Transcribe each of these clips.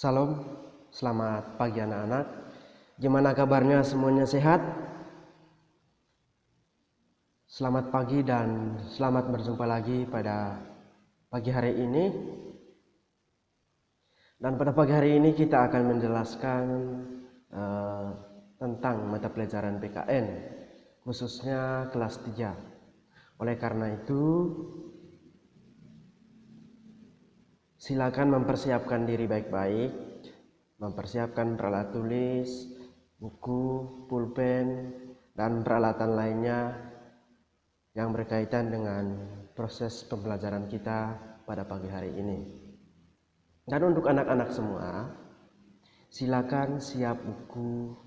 Salam, selamat pagi anak-anak. Gimana kabarnya, semuanya sehat? Selamat pagi dan selamat berjumpa lagi pada pagi hari ini. Dan pada pagi hari ini kita akan menjelaskan tentang mata pelajaran PKN, khususnya kelas 3. Oleh karena itu, silakan mempersiapkan diri baik-baik, mempersiapkan peralatan tulis, buku, pulpen, dan peralatan lainnya yang berkaitan dengan proses pembelajaran kita pada pagi hari ini. Dan untuk anak-anak semua, silakan siap buku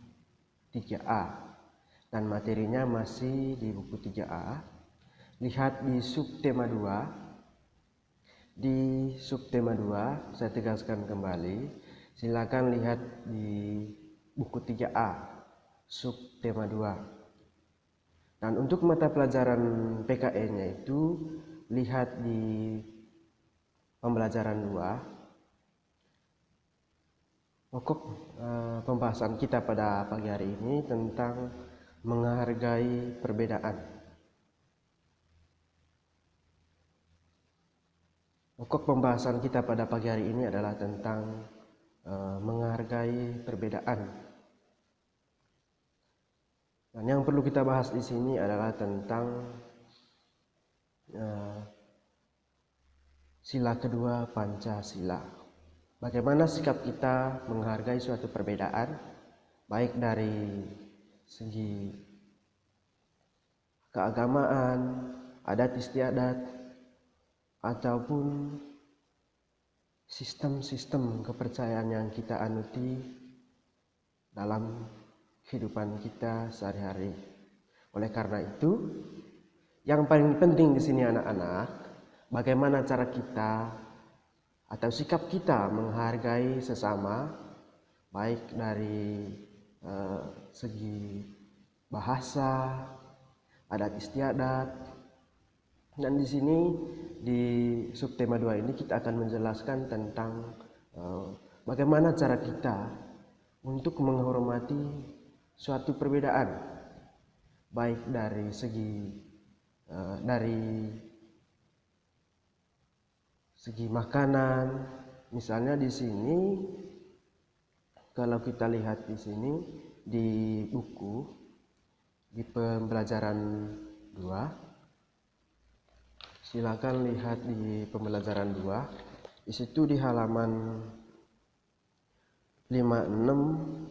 3A dan materinya masih di buku 3A. Lihat di subtema 2. Di subtema 2, saya tegaskan kembali, silakan lihat di buku 3A, subtema 2. Dan untuk mata pelajaran PKN-nya itu, lihat di pembelajaran 2. Pokok pembahasan kita pada pagi hari ini tentang menghargai perbedaan. Pokok pembahasan kita pada pagi hari ini adalah tentang menghargai perbedaan. Dan yang perlu kita bahas di sini adalah tentang sila kedua Pancasila. Bagaimana sikap kita menghargai suatu perbedaan, baik dari segi keagamaan, adat istiadat, ataupun sistem-sistem kepercayaan yang kita anuti dalam kehidupan kita sehari-hari. Oleh karena itu, yang paling penting di sini anak-anak, bagaimana cara kita atau sikap kita menghargai sesama, baik dari segi bahasa, adat istiadat. Dan di sini di subtema 2 ini kita akan menjelaskan tentang bagaimana cara kita untuk menghormati suatu perbedaan, baik dari segi makanan. Misalnya di sini, kalau kita lihat di sini di buku di pembelajaran 2, silakan lihat di pembelajaran 2. Di situ di halaman 56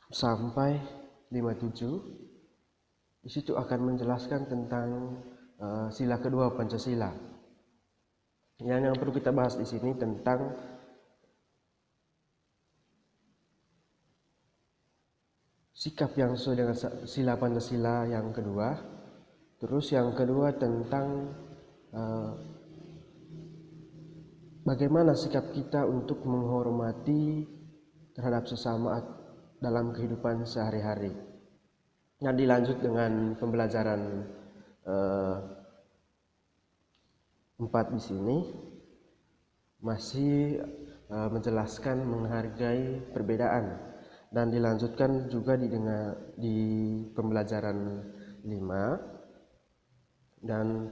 sampai 57, di situ akan menjelaskan tentang sila kedua Pancasila. Yang perlu kita bahas di sini tentang sikap yang sesuai dengan sila Pancasila yang kedua. Terus yang kedua tentang bagaimana sikap kita untuk menghormati terhadap sesama dalam kehidupan sehari-hari. Yang dilanjut dengan pembelajaran 4 di sini masih menjelaskan menghargai perbedaan, dan dilanjutkan juga di pembelajaran 5 dan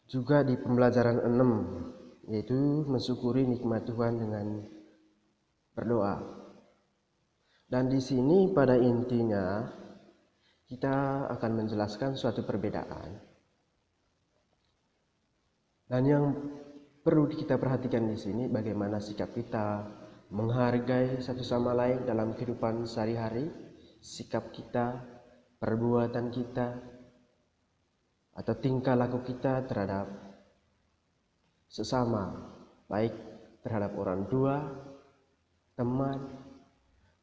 juga di pembelajaran 6, yaitu mensyukuri nikmat Tuhan dengan berdoa. Dan di sini pada intinya kita akan menjelaskan suatu perbedaan. Dan yang perlu kita perhatikan di sini bagaimana sikap kita menghargai satu sama lain dalam kehidupan sehari-hari, sikap kita, perbuatan kita, atau tingkah laku kita terhadap sesama, baik terhadap orang tua, teman,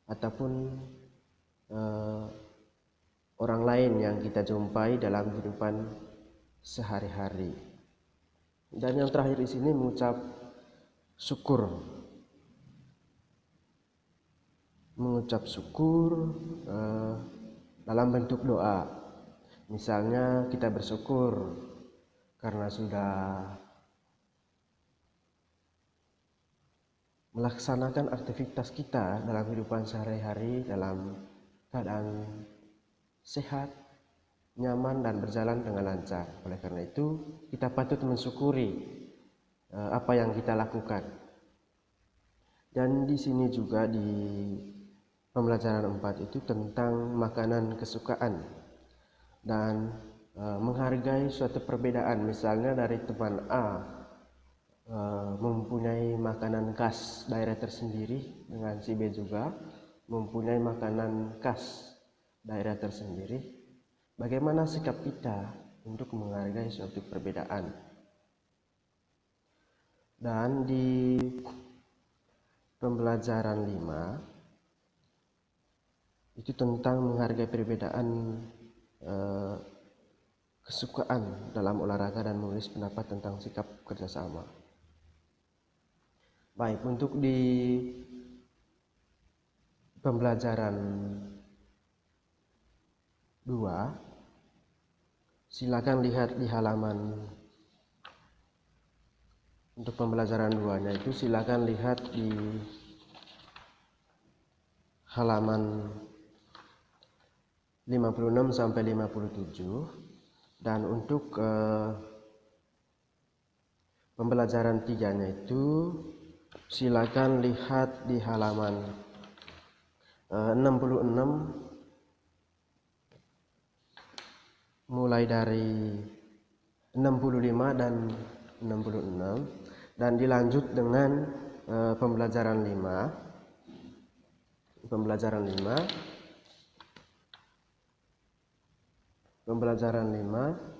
ataupun orang lain yang kita jumpai dalam kehidupan sehari-hari. Dan yang terakhir di sini mengucap syukur. Mengucap syukur dalam bentuk doa. Misalnya kita bersyukur karena sudah melaksanakan aktivitas kita dalam kehidupan sehari-hari dalam keadaan sehat, nyaman, dan berjalan dengan lancar. Oleh karena itu, kita patut mensyukuri apa yang kita lakukan. Dan di sini juga di pembelajaran 4 itu tentang makanan kesukaan dan menghargai suatu perbedaan. Misalnya dari teman A mempunyai makanan khas daerah tersendiri, dengan si B juga mempunyai makanan khas daerah tersendiri. Bagaimana sikap kita untuk menghargai suatu perbedaan? Dan di pembelajaran 5 itu tentang menghargai perbedaan kesukaan dalam olahraga dan menulis pendapat tentang sikap kerjasama. Baik, untuk di pembelajaran 2, silakan lihat di halaman, untuk pembelajaran 2-nya itu silakan lihat di halaman 56 sampai 57. Dan untuk pembelajaran 3-nya itu silakan lihat di halaman 66 mulai dari 65 dan 66, dan dilanjut dengan pembelajaran 5. Pembelajaran 5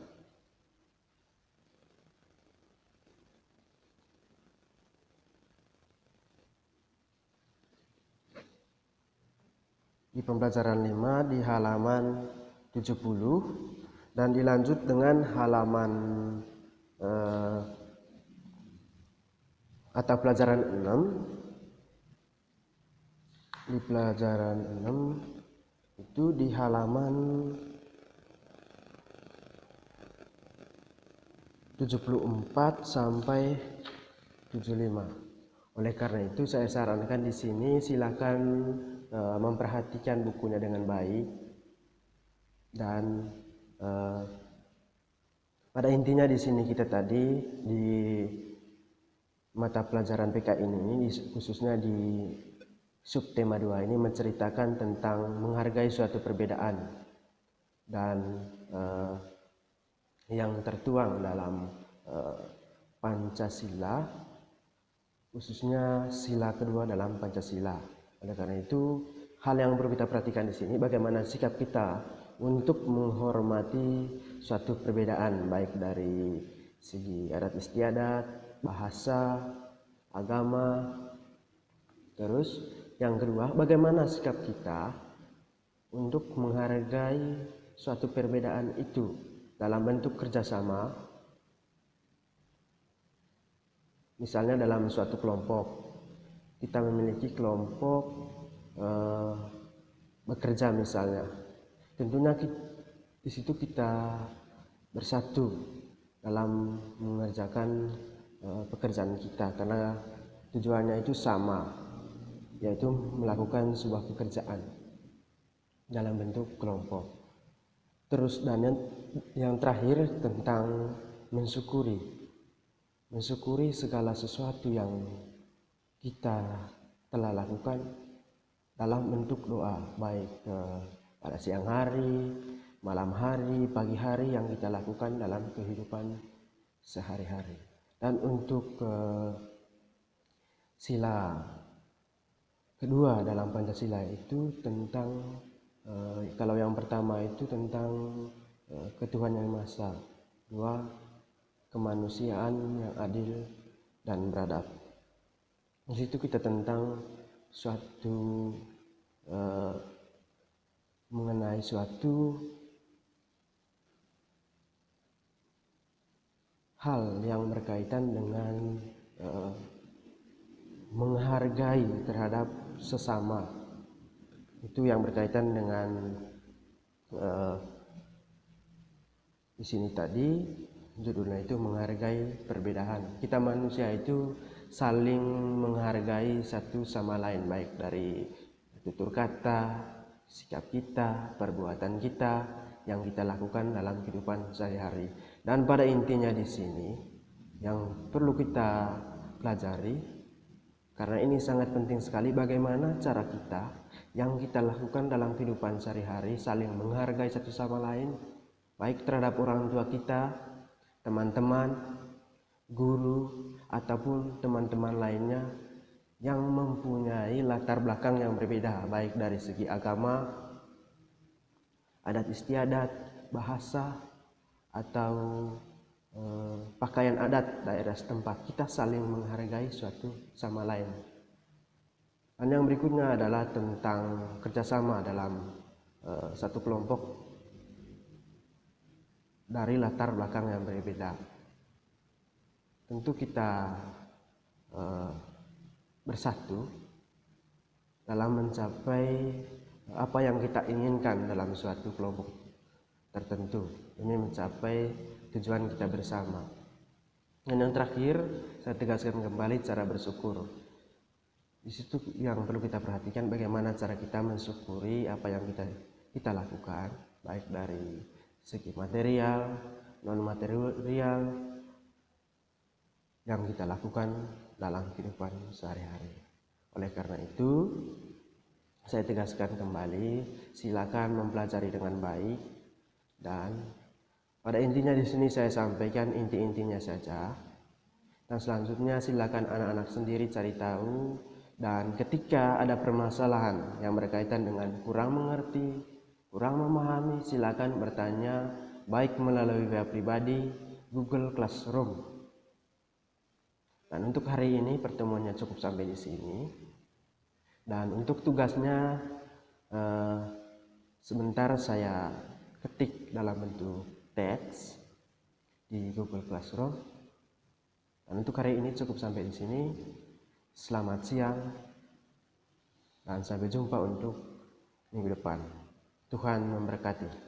di pembelajaran 5 di halaman 70, dan dilanjut dengan halaman atau pelajaran 6. Di pelajaran 6 itu di halaman 74 sampai 75. Oleh karena itu saya sarankan di sini silakan memperhatikan bukunya dengan baik, dan pada intinya di sini kita tadi di mata pelajaran PK ini, khususnya di subtema 2 ini menceritakan tentang menghargai suatu perbedaan dan yang tertuang dalam Pancasila, khususnya sila kedua dalam Pancasila. Oleh karena itu, hal yang perlu kita perhatikan di sini bagaimana sikap kita untuk menghormati suatu perbedaan, baik dari segi adat istiadat, bahasa, agama. Terus yang kedua, bagaimana sikap kita untuk menghargai suatu perbedaan itu dalam bentuk kerjasama. Misalnya dalam suatu kelompok, kita memiliki kelompok bekerja misalnya, tentunya di situ kita bersatu dalam mengerjakan pekerjaan kita, karena tujuannya itu sama, yaitu melakukan sebuah pekerjaan dalam bentuk kelompok. Terus dan yang terakhir tentang mensyukuri segala sesuatu yang kita telah lakukan dalam bentuk doa, baik pada siang hari, malam hari, pagi hari yang kita lakukan dalam kehidupan sehari-hari. Dan untuk sila kedua dalam Pancasila itu tentang kalau yang pertama itu tentang ketuhanan yang Maha Esa, 2 kemanusiaan yang adil dan beradab. Di situ kita tentang suatu mengenai suatu hal yang berkaitan dengan menghargai terhadap sesama. Itu yang berkaitan dengan di sini tadi judulnya itu menghargai perbedaan. Kita manusia itu saling menghargai satu sama lain, baik dari tutur kata, sikap kita, perbuatan kita yang kita lakukan dalam kehidupan sehari-hari. Dan pada intinya di sini yang perlu kita pelajari, karena ini sangat penting sekali, bagaimana cara kita yang kita lakukan dalam kehidupan sehari-hari saling menghargai satu sama lain, baik terhadap orang tua kita, teman-teman, guru, ataupun teman-teman lainnya yang mempunyai latar belakang yang berbeda, baik dari segi agama, adat istiadat, bahasa, atau pakaian adat daerah setempat. Kita saling menghargai suatu sama lain. Dan yang berikutnya adalah tentang kerjasama dalam satu kelompok dari latar belakang yang berbeda. Tentu kita bersatu dalam mencapai apa yang kita inginkan dalam suatu kelompok tertentu, demi mencapai tujuan kita bersama. Dan yang terakhir, saya tegaskan kembali cara bersyukur. Di situ yang perlu kita perhatikan, bagaimana cara kita mensyukuri apa yang kita lakukan, baik dari segi material, non material yang kita lakukan dalam kehidupan sehari-hari. Oleh karena itu, saya tegaskan kembali, silakan mempelajari dengan baik, dan pada intinya di sini saya sampaikan inti-intinya saja. Dan selanjutnya silakan anak-anak sendiri cari tahu, dan ketika ada permasalahan yang berkaitan dengan kurang mengerti, kurang memahami, silakan bertanya baik melalui web pribadi, Google Classroom. Dan untuk hari ini pertemuannya cukup sampai di sini. Dan untuk tugasnya sebentar saya ketik dalam bentuk teks di Google Classroom. Dan untuk hari ini cukup sampai di sini. Selamat siang dan sampai jumpa untuk minggu depan. Tuhan memberkati.